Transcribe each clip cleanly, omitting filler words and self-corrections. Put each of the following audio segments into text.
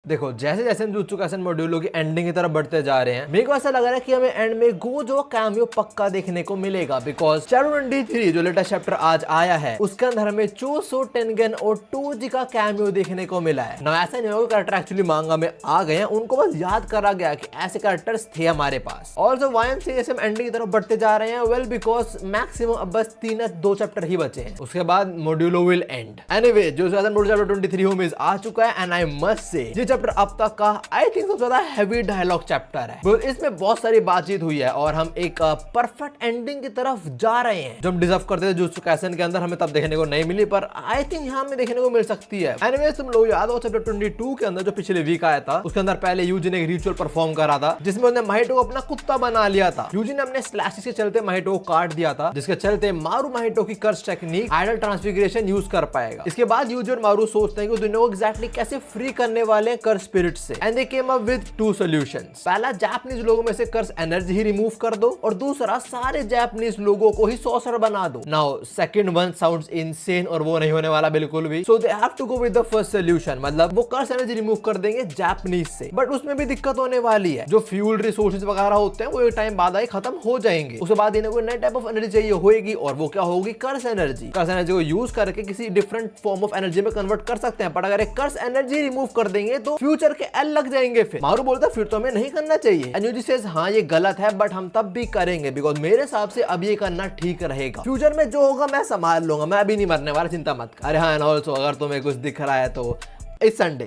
देखो जैसे जैसे हम जुत्सु काइसेन मॉड्यूलों की एंडिंग की तरफ बढ़ते जा रहे हैं, मेरे को ऐसा लग रहा है कि हमें एंड में गोजो कैमियो पक्का देखने को मिलेगा, बिकॉज चैप्टर 23 जो लेटेस्ट चैप्टर आज आया है उसके अंदर हमें चोसो टेनगेन और टोजी का कैमियो देखने को मिला है ना। ऐसा नहीं होगा कैरेक्टर एक्चुअली मांगा में आ गए हैं, उनको बस याद करा गया कि ऐसे कैरेक्टर्स थे हमारे पास। ऑल्सो वायन से जैसे हम एंडिंग की तरफ बढ़ते जा रहे हैं, वेल बिकॉज मैक्सिमम अब बस 2 चैप्टर ही बचे हैं, उसके बाद मॉड्यूलो विल एंड। एनीवे जो चैप्टर 23 होम इज आ चुका है एंड आई मस्ट से ये चैप्टर अब तक का आई थिंक सबसे ज्यादा हैवी डायलॉग चैप्टर है। इसमें बहुत सारी बातचीत हुई है और हम एक परफेक्ट एंडिंग की तरफ जा रहे हैं जो हम डिजर्व करते थे जुत्सु काइसेन के अंदर, हमें तब देखने को नहीं मिली पर आई थिंक यहाँ हमें देखने को मिल सकती है। एनीवेज तुम लोग याद हो चैप्टर 22 के अंदर जो पिछले वीक आया था उसके अंदर पहले यूजी ने एक रिचुअल परफॉर्म करा था जिसमें उसने माहितो को अपना कुत्ता बना लिया था। यूजी ने अपने स्लैशेस के चलते माहितो को काट दिया था, जिसके चलते मारू माहितो की curse technique idol transfiguration use कर पाएगा। इसके बाद यूजी और मारू सोचते हैं कि दुनिया को एग्जैक्टली कैसे फ्री करने वाले हैं कर्स स्पिरिट से, and they came up with 2 solutions. पहला, जापानीज लोगों में से कर्स एनर्जी ही रिमूव कर दो, और दूसरा सारे जापानीज लोगों को ही सॉर्सर बना दो। Now second one sounds insane और वो नहीं होने वाला बिल्कुल भी, so they have to go with the first solution, मतलब वो कर्स एनर्जी रिमूव कर देंगे जापानीज से। बट उसमें भी दिक्कत होने वाली है, जो फ्यूल रिसोर्सेज वगैरह होते हैं वो एक टाइम बाद आए खत्म हो जाएंगे, उसके बाद इन्हें कोई नई टाइप ऑफ एनर्जी चाहिए होगी, और वो क्या होगी, कर्स एनर्जी। कर्स एनर्जी को यूज करके किसी डिफरेंट फॉर्म ऑफ एनर्जी में कन्वर्ट कर सकते हैं, पर अगर एक कर्स एनर्जी रिमूव कर देंगे तो फ्यूचर के एल लग जाएंगे। फिर मारू बोलता है फिर तो हमें नहीं करना चाहिए, एंड यूजी सेज हाँ ये गलत है बट हम तब भी करेंगे बिकॉज मेरे हिसाब से अब ये करना ठीक रहेगा, फ्यूचर में जो होगा मैं संभाल लूंगा, मैं अभी नहीं मरने वाला, चिंता मत कर। अरे हाँ, एंड ऑल्सो अगर तुम्हें कुछ दिख रहा है तो इस संडे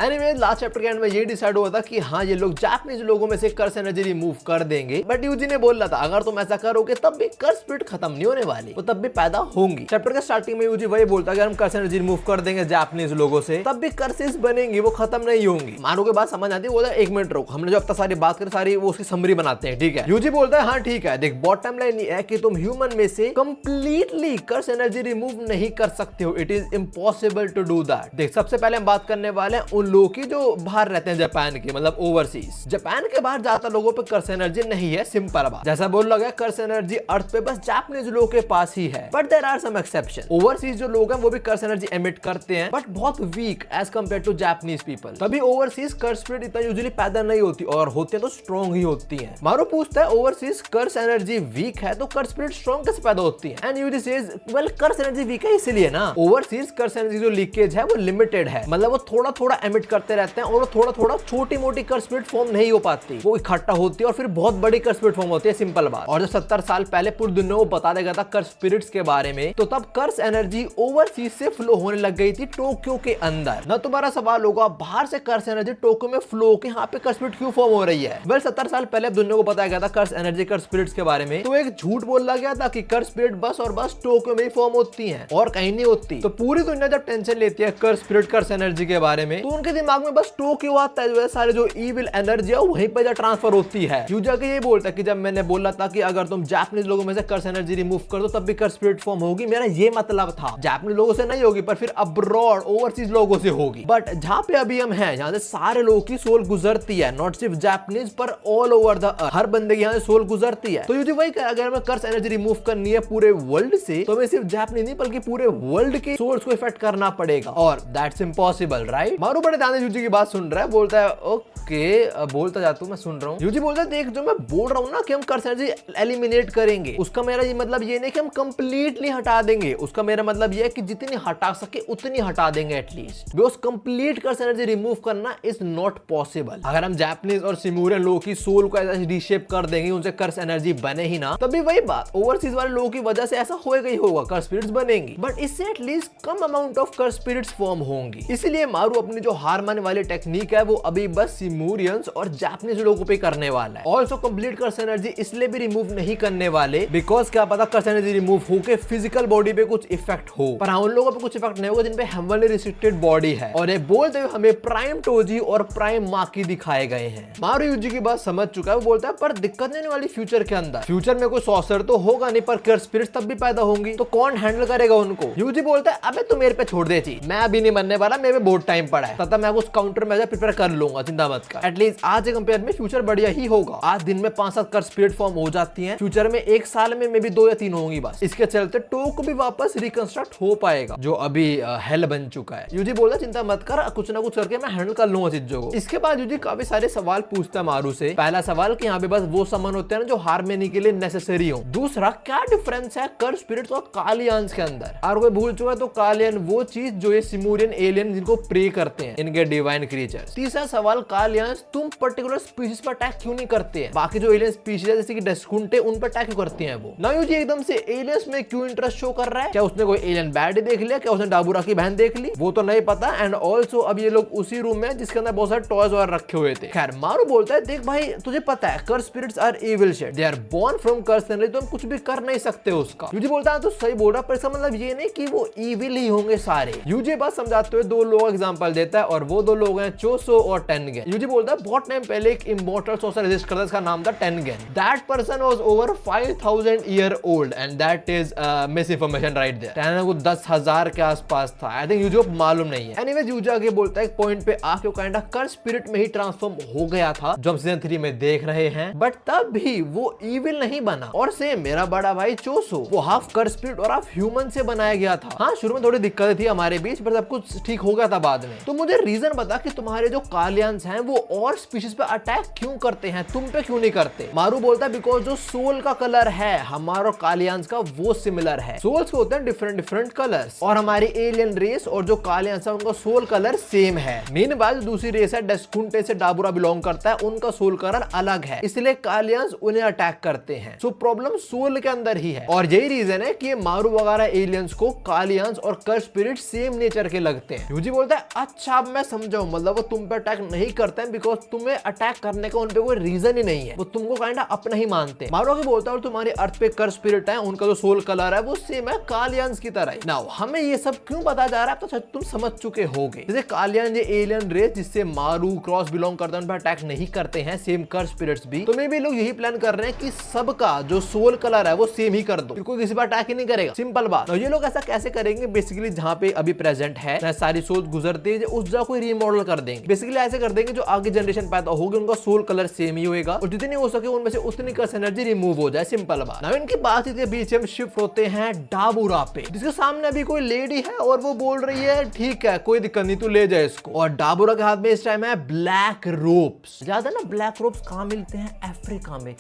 एनीवे लास्ट चैप्टर के एंड में ये डिसाइड हुआ था कि हाँ ये लोग जापानीज लोगों में से कर्स एनर्जी रिमूव कर देंगे, बट यूजी ने बोल रहा था अगर तुम ऐसा करोगे तब भी कर्स स्पिरिट खत्म नहीं होने वाली, वो तब भी पैदा होंगी। चैप्टर के स्टार्टिंग में यूजी वही बोलता है अगर हम कर्स एनर्जी रिमूव कर देंगे जापानीज लोगों से तब भी कर्सेस बनेंगी, वो खत्म नहीं होंगी। मानो के बाद समझ आती है, बोला 1 मिनट रुक, हमने जो अब तक सारी बात करी सारी वो उसकी समरी बनाते हैं, ठीक है। यूजी बोलता है हाँ ठीक है, देख बॉटम लाइन ये है कि तुम ह्यूमन में से कंप्लीटली कर्स एनर्जी रिमूव नहीं कर सकते हो, it is impossible to do that. देख सबसे पहले हम बात करने वाले उन लोगों की जो बाहर रहते हैं जापान के, मतलब ओवरसीज। जापान के बाहर ज्यादा लोगों पे कर्स एनर्जी नहीं है, सिंपल बात। जैसा बोल लगा कर्स एनर्जी अर्थ पे बस जापानीज लोगों के पास ही है, but there are some exception. Overseas जो लोग हैं वो भी कर्स एनर्जी एमिट करते हैं बट बहुत weak as compare to Japanese people. तभी ओवरसीज कर्स स्पिरिट इतना यूजुअली पैदा नहीं होती, और होते हैं तो स्ट्रॉन्ग ही होती है। मारो पूछता है ओवरसीज कर्स एनर्जी वीक है तो कर्स स्पिरिट स्ट्रॉन्ग कैसे पैदा होती है, and Yuji says well curse energy weak है इसलिए ना। ओवरसीज कर्स एनर्जी जो लीकेज है वो लिमिटेड है, मतलब वो थोड़ा थोड़ा एमिट करते रहते हैं और थोड़ा थोड़ा छोटी मोटी कर्स स्पिरिट फॉर्म नहीं हो पाती, वो इकट्ठा होती है और फिर बहुत बड़ी कर्स स्पिरिट फॉर्म होती है, सिंपल बात। और जब 70 साल पहले पूरी दुनिया को बता देगा था कर्स स्पिरिट्स के बारे में, तो तब कर्स एनर्जी ओवरसीज से फ्लो होने लग गई थी टोक्यो के अंदर। ना तुम्हारा सवाल होगा बाहर से कर्स एनर्जी टोक्यो में फ्लो के यहाँ पे कर्स स्पिरिट क्यों फॉर्म हो रही है। वेल 70 साल पहले दुनिया को बताया गया था कर्स एनर्जी कर्स स्पिरिट्स के बारे में, तो एक झूठ बोला गया था कि कर्स स्पिरिट बस और बस टोक्यो में ही फॉर्म होती है और कहीं नहीं होती। तो पूरी दुनिया जब टेंशन लेती है कर्स स्पिरिट कर्स एनर्जी के बारे में, तो उनके दिमाग में बस टोक्यो आता है, सारे जो इविल एनर्जी है वहीं पे ट्रांसफर होती है। यूजा के ये बोलता है कि जब मैंने बोला था कि अगर तुम जापानीज लोगों में से कर्स एनर्जी रिमूव कर दो तब भी कर्स स्पिरिट फॉर्म होगी, मेरा ये मतलब था जापानीज लोगों से नहीं होगी पर फिर अब्रॉड ओवरसीज लोगों से होगी। बट जहां पे अभी हम हैं जहां से सारे लोगों की सोल गुजरती है, नॉट सिर्फ जापानीज पर ऑल ओवर द अर्थ, हर बंदे की यहाँ से सोल गुजरती है। तो यूजी वही कहा अगर हमें कर्स एनर्जी रिमूव करनी है पूरे वर्ल्ड से तो हमें सिर्फ जापानीज नहीं बल्कि पूरे वर्ल्ड के सोल्स को इफेक्ट करना पड़ेगा, और दैट्स इम्पॉसिबल राइट। मारू बड़े ध्यान से यूजी की बात सुन रहा है, बोलता है ओके बोलता जाता हूँ मैं सुन रहा हूँ। यूजी बोलता है देख जो मैं बोल रहा हूँ ना कि हम कर्स एनर्जी एलिमिनेट करेंगे, उसका मेरा ये मतलब ये नहीं कि हम कंप्लीटली हटा देंगे, उसका मेरा मतलब ये है कि जितनी हटा सके उतनी हटा देंगे at least, because complete curse energy remove करना इज नॉट पॉसिबल। अगर हम जापानीज और सिमूरियन लोगों की सोल को ऐसा रीशेप कर देंगे उनसे कर्स एनर्जी बने ही ना, तभी वही बात ओवरसीज वाले लोगों की वजह से ऐसा होएगा ही होगा, कर्स स्पिरिट्स बनेंगी बट इससे एटलीस्ट कम amount of curse spirits form होंगी। इसलिए मारू अपनी जो हार मारने वाली टेक्निक है वो अभी बस सिमूरियंस और जापानीज लोगों पे करने वाला है। ऑल्सो कंप्लीट कर्स एनर्जी इसलिए भी रिमूव नहीं करने वाले बिकॉज क्या पता कर्स एनर्जी रिमूव होके फिजिकल बॉडी पे कुछ इफेक्ट हो, पर उन लोगों पे कुछ इफेक्ट नहीं होगा जिन पे हेवनली रिस्ट्रिक्टेड बॉडी है। और ये बोलते हुए हमें प्राइम टोजी और प्राइम माकी दिखाए गए हैं। मारू यूजी की बात समझ चुका है, वो बोलता है पर दिक्कत नहीं होने वाली फ्यूचर के अंदर, फ्यूचर में कोई सॉर्सर तो होगा नहीं पर कर्स स्पिरिट्स तब भी पैदा होंगी, तो कौन हैंडल करेगा उनको। यूजी बोलता है अबे तू मेरे पे छोड़ दे थी, मैं अभी नहीं मरने वाला, मेरे पे बहुत टाइम पड़ा है, तब तक मैं उस काउंटर में प्रिपेयर कर लूंगा, चिंता मत कर। एटलीस्ट आज के कंपेयर में फ्यूचर बढ़िया ही होगा। आज दिन में 5-7 कर्स स्पिरिट फॉर्म हो जाती हैं, फ्यूचर में 1 साल में मे बी 2 या 3 होंगी बस। इसके चलते टो को भी वापस रिकंस्ट्रक्ट हो पाएगा जो अभी हेल बन चुका है। यूजी बोला चिंता मत कर, कुछ ना कुछ करके मैं हैंडल कर लूंगा चीजों को। इसके बाद यूजी काफी सारे सवाल पूछता है मारू से। पहला सवाल कि यहाँ पे बस वो समन होते हैं ना जो हारमोनी के लिए नेसेसरी हो। दूसरा, क्या डिफरेंस है कर्स स्पिरिट्स और कालियान्स के अंदर। और कोई भूल चुका है तो कालियन वो चीज जो ये सिमूरियन एलियन जिनको प्रे करते हैं, इनके डिवाइन क्रिएचर्स। तीसरा सवाल, कालियान्स तुम पर्टिकुलर स्पीशीज पर अटैक क्यों नहीं करते हैं, बाकी जो एलियन स्पीशीज है जैसे कि डेस्कुंटे उन पर अटैक क्यों करते हैं वो। ना यूजी एकदम से एलियंस में क्यों इंटरेस्ट शो कर रहा है, क्या उसने कोई एलियन बैड देख लिया, क्या उसने डाबूरा की बहन देख ली, वो तो नहीं पता। एंड ऑल्सो अब ये लोग उसी रूम में जिसके अंदर बहुत सारे टॉयज वगैरह रखे हुए थे। खैर मारू बोलता है देख भाई तुझे पता है curse spirits are evil shit, they are born from curse energy, तो हम कुछ भी कर नहीं सकते उसका। यूजी बोलता है तो सही बोल रहा, पर इसका मतलब ये नहीं कि वो इविल ही होंगे सारे। यूजी बस समझाते हुए 2 लोगों का एग्जांपल देता है और वो 2 लोग हैं चोसो और टेनगेन। यूजी बोलता है बहुत टाइम पहले एक इमॉर्टल सोर्सर एग्जिस्ट करता, इसका नाम था Tengen. That person was over 5000 year old and that is misinformation right there. Tengen को 10,000 के आसपास था। आई थिंक यूजी को मालूम नहीं है। एनीवेज यूजी आगे बोलता है एक पॉइंट पे आके काइंडा कर्स स्पिरिट में ही ट्रांसफॉर्म हो गया था जो हम सीजन 3 में देख रहे हैं, बट तब भी वो इविल नहीं बना। और सेम मेरा बड़ा भाई चोसो, वो हाफ कर्स स्पिरिट और हाफ ह्यूमन से बनाया गया था। हाँ शुरू में थोड़ी दिक्कत थी हमारे बीच, पर सब कुछ ठीक हो गया था बाद में। तो मुझे रीजन बता कि तुम्हारे जो कालियंस हैं वो और स्पीशीज पे अटैक क्यों करते हैं, तुम पे क्यों नहीं करते। मारू बोलता है बिकॉज जो सोल का कलर है हमारा कालियंस का वो सिमिलर है। सोल्स के होते हैं डिफरेंट कलर्स और हमारी एलियन रेस और जो कालियंस है उनका सोल कलर सेम है। मेन बात दूसरी रेस है डेस्कुंटे से डाबूरा बिलोंग करता है, उनका सोल कलर अलग है, इसलिए कालियंस उन्हें अटैक करते हैं। सो प्रॉब्लम सोल के अंदर ही है और यही रीजन है कि मारू वगैरह एलियंस को कालियंस और कर्स स्पिरिट सेम नेचर के लगते हैं। यूजी बोलता है अच्छा अब मैं समझा हूं, मतलब वो तुम पे अटैक नहीं करते हैं बिकॉज तुम्हें अटैक करने का उन पे कोई रीजन ही नहीं है, वो तुमको काइंडा अपना ही मानते हैं। मारू आगे बोलता है और तुम्हारी अर्थ पे कर्स स्पिरिट है, उनका जो सोल कलर है वो सेम है कालियंस की तरह ही। नाउ हमें ये सब क्यों पता जा रहा है तो तुम समझ चुके होगे। जैसे कालियन ये एलियन रेस जिससे मारू क्रॉस बिलोंग करता है उन पे अटैक नहीं करते हैं, सेम कर्स स्पिरिट्स भी। तो मे भी लोग यही प्लान कर रहे हैं कि सबका जो सोल कलर है वो सेम ही कर दो, कोई किसी पर अटैक ही नहीं करेगा। सिंपल बात। ये लोग ऐसा कैसे करेंगे, बेसिकली जहां पे अभी प्रेजेंट है सारी सोच गुजरती है उस जगह को रीमॉडल कर देंगे। बेसिकली ऐसे कर देंगे जो आगे जनरेशन पैदा होगी उनका सोल कलर सेम ही होगा और जितनी हो सके उनमें से उतनी कर्स एनर्जी रिमूव हो जाए। सिंपल बात। नाउ इनकी बातचीत के बीच हम शिफ्ट होते हैं डाबूरा पे, जिसके सामने अभी कोई लेडी है और वो बोल रही है ठीक है कोई दिक्कत नहीं तू ले जाए इसको। और डाबूरा के हाथ में इस टाइम है ब्लैक रोप्स। याद है ना ब्लैक रोप्स कहां मिलते हैं, अफ्रीका में।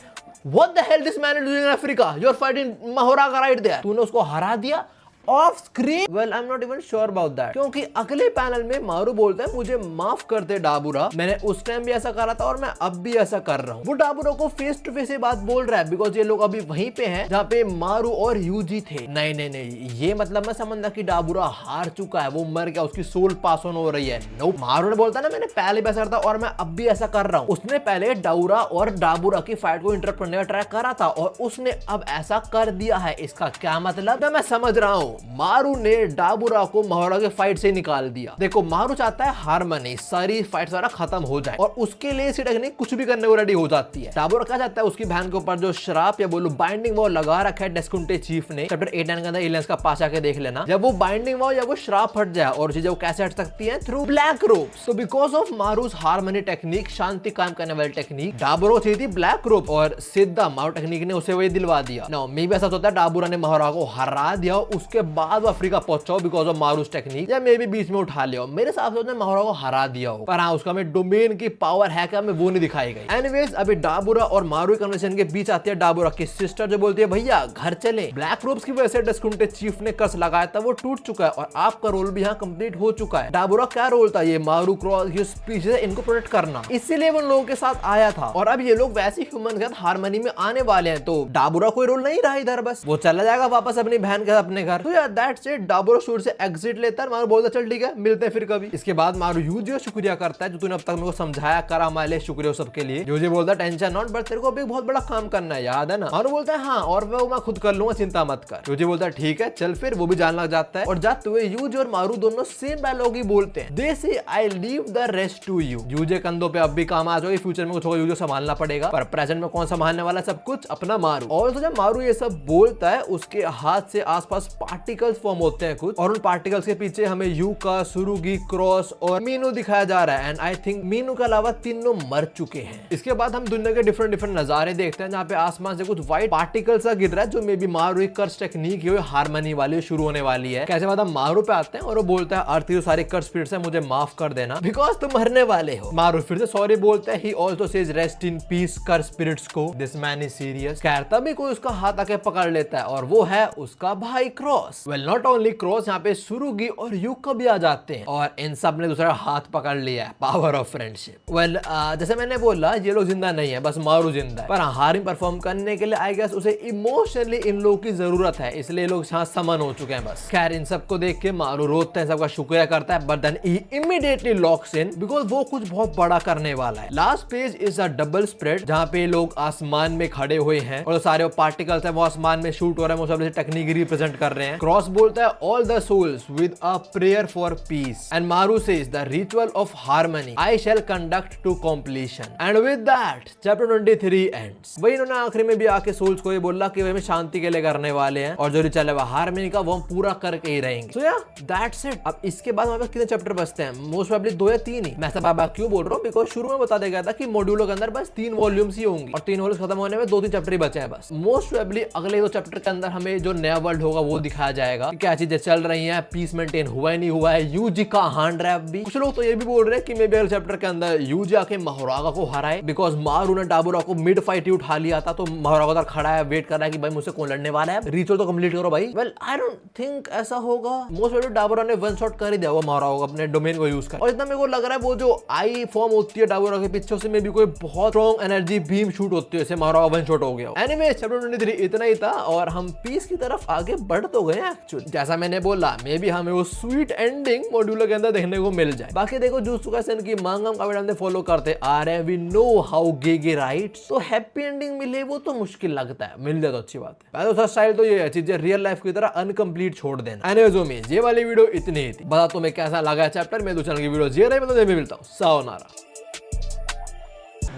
What the hell this man is doing in Africa? You're fighting Mahora का right there. तूने उसको हरा दिया of screen. Well I am not even sure about that, क्योंकि अगले पैनल में मारू बोलता है मुझे माफ कर दे डाबूरा, मैंने उस टाइम भी ऐसा करा था और मैं अब भी ऐसा कर रहा हूँ। वो डाबूरा को फेस टू फेस ये बात बोल रहा है बिकॉज ये लोग अभी वहीं पे हैं जहाँ पे मारू और यूजी थे। नहीं नहीं नहीं, ये मतलब मैं समझना कि डाबूरा हार चुका है, वो मर गया, उसकी सोल पास ऑन हो रही है। नो, मारू ने बोलता ना मैंने पहले भी ऐसा करता और मैं अब भी ऐसा कर रहा हूँ। उसने पहले डाउरा और डाबूरा की फाइट को इंटरप्ट करने का ट्राई करा था और उसने अब ऐसा कर दिया है। इसका क्या मतलब मैं समझ रहा हूँ। मारू ने डाबूरा को महारा के फाइट से निकाल दिया। देखो मारू चाहता है हारमनी, सारी फाइट सारा खत्म हो जाए और उसके लिए सिडक कुछ भी करने को रेडी हो जाती है। डाबूरा क्या चाहता है उसकी बहन के ऊपर जो श्राप या बोलो बाइंडिंग वॉल लगा रखा है डेस्कुंटे चीफ ने। चैप्टर 8-9 के अंदर एलियंस का पास आके देख लेना, जब वो बाइंडिंग वॉल या वो श्राप हट जाए और चीजें वो कैसे हट सकती है थ्रू ब्लैक रोप्स। तो बिकॉज ऑफ मारूस हारमनी टेक्निक, शांति कायम करने वाली टेक्निक, डाबूरा चाहिए थी ब्लैक रोप और सीधा मारू टेक्निक ने उसे वही दिलवा दिया। नो मे भी ऐसा होता है डाबूरा ने महारा को हरा दिया उसके बाद वो अफ्रीका पहुंचाओ बिकॉज ऑफ मारूस टेक्निक, या मे भी बीच में उठा लिया। मेरे हिसाब से उसने महारा को हरा दिया हो, पर हाँ उसका में डोमेन की पावर है क्या, मैं वो नहीं दिखाई गई। एनीवेज अभी डाबूरा और मारू कन्वर्सेशन के बीच आती है डाबूरा की सिस्टर जो बोलती है भैया घर चले, ब्लैक रोप्स की वजह से डेस्कुंटे चीफ ने कर्स लगाया था वो टूट चुका है और आपका रोल भी यहाँ कंप्लीट हो चुका है। डाबूरा क्या रोल था, ये मारू क्रॉस ये स्पीशीज है इनको प्रोटेक्ट करना, इसीलिए वो लोगों के साथ आया था और अब ये लोग वैसे ह्यूमन के साथ हारमनी में आने वाले हैं। तो डाबूरा कोई रोल नहीं रहा इधर, बस वो चला जाएगा वापस अपनी बहन के साथ अपने घर। तो यार दैट्स इट, डाबूरा शूट से एग्जिट लेता है। मारू बोलता चल ठीक है मिलते हैं फिर कभी। इसके बाद मारू यूजी शुक्रिया करता है जो तूने अब तक मेरे को समझाया, करा हमारे लिए, शुक्रिया सबके लिए। यूजी बोलता है टेंशन नॉट, बट तेरे को अभी बहुत बड़ा काम करना है याद है ना। मारू बोलता है हाँ और वो मैं खुद कर लूंगा चिंता मत कर। यूजी बोलता है ठीक है चल फिर। वो भी जान लग जाता है और जाते हुए यूजी और मारू दोनों सेम डायलॉग ही बोलते हैं, they say I leave the rest to you. Yuji कंधों पे अब भी काम आ जाओगे, फ्यूचर में कुछ होगा यूजी संभालना पड़ेगा, पर प्रेजेंट में कौन संभालने वाला सब कुछ, अपना मारू। और तो जब मारू ये सब बोलता है उसके हाथ से आसपास पार्टिकल्स फॉर्म होते हैं कुछ, और उन पार्टिकल्स के पीछे हमें यूका, सुरुगी, क्रॉस और मीनू दिखाया जा रहा है। एंड आई थिंक मीनू के अलावा तीनों मर चुके हैं। इसके बाद हम दुनिया के डिफरेंट नजारे देखते हैं, जहाँ पे आसमान से कुछ व्हाइट पार्टिकल्स गिर रहा है, जो मे बी मारू कर्स टेक्निक है, हारमनी वाली शुरू होने वाली है। कैसे बाद हम मारू पे आते हैं और वो बोलता है अर्थ जो सारे कर्स स्पिरिट्स है मुझे माफ कर देना बिकॉज तुम मरने वाले हो। मारू फिर से सॉरी बोलता है। He also says rest in peace curse spirits को, दिस मैन इज सीरियस। खैर तभी कोई उसका हाथ आके पकड़ लेता है और वो है उसका भाई cross. Well not only cross, यहाँ पे सुरुगी और यूका भी आ जाते हैं और इन सब ने दूसरा हाथ पकड़ लिया है। Power of friendship. वेल जैसे मैंने बोला ये लोग जिंदा नहीं है, बस मारू जिंदा है, पर हारिम परफॉर्म करने के लिए आई गेस उसे इमोशनली इन लोगों की जरूरत है, इसलिए लोग यहाँ समन हो चुके हैं बस। खैर इन सबको देख के मारू रोता है, सबका शुक्रिया करता है, but then he immediately locks in because वो कुछ बहुत बड़ा करने वाला है। Last page is a double spread, जहाँ पे लोग आसमान में खड़े हुए हैं और सारे पार्टिकल्स है वो आसमान में शूट हो रहे हैं, वो सब टेक्निक रिप्रेजेंट कर रहे हैं। क्रॉस बोलता है all the souls with a prayer for peace, and Maru says the ritual of harmony I shall conduct to completion, and with that chapter 23 ends. वही इन्होंने आखिरी में भी आके सोल्स को ये बोला कि वे शांति के लिए करने वाले हैं और जो रिचुअल है हार्मनी का वो हम पूरा करके ही रहेंगे। सो या दैट्स इट। अब इसके बाद हमारे पास कितने चैप्टर बचते हैं? मोस्ट प्रोबेबली 2 या 3 ही। मैं सब क्यों बोल रहा हूँ बिकॉज शुरू में बता देगा था कि मॉड्यूलों के अंदर बस 3 वॉल्यूम्स ही होंगी और 3 वॉल्यूम्स खत्म होने में 2-3 चैप्टर ही बचे हैं बस। मोस्ट प्रोबेबली अगले 2 चैप्टर के अंदर हमें जो नया वर्ल्ड होगा वो दिखाया जाएगा, क्या चीजें चल रही हैं, पीस मेंटेन हुआ है नहीं हुआ है, यूजी का हैंड रैप भी। कुछ लोग तो ये भी बोल रहे हैं कि मे बी अगले चैप्टर के अंदर यूजी आके महारागा को हराए बिकॉज मारू ने डाबुरा को मिड फाइट ही उठा लिया था, तो महारागा उधर खड़ा है वेट कर रहा है कि भाई मुझसे कौन लड़ने वाला है, रिचुअल तो कंप्लीट करो भाई। वेल आई डोंट थिंक ऐसा होगा। मोस्ट प्रोबेबली डाबुरा ने वन शॉट कर ही दिया वो महारागा अपने डोमेन को यूज कर, और इतना मेरे को लग रहा है वो जो आई फॉर्म होती है डाबुरा के पीछे से में भी कोई बहुत स्ट्रॉन्ग एनर्जी बीम शूट होती है, जैसे महारागा वन शॉट हो गया। एनीवे चैप्टर 23 इतना ही था और हम पीस की तरफ आगे बढ़ तो गए एक्चुअली। जैसा मैंने बोला मे बी हमें वो स्वीट एंडिंग मॉड्यूल के अंदर देखने को मिल जाए। बाकी देखो जुत्सु काइसेन की मांगा काफी टाइम से फॉलो करते आ रहे हैं, we know how gay rights, तो हैप्पी एंडिंग मिले वो तो मुश्किल लगता है, मिल जाए तो अच्छी बात है। पहले स्टाइल तो ये है चीजें रियल लाइफ की तरह अनकंप्लीट छोड़ देना। एनीवेज ये वाली वीडियो इतनी ही थी। बता तुम्हें कैसा लगा चैप्टर, मैं दूसरे की वीडियो जे रही मैं तो मिलता हूँ। सायोनारा।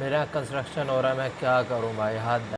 मेरा कंस्ट्रक्शन हो रहा है, मैं क्या करूं भाई, हाथ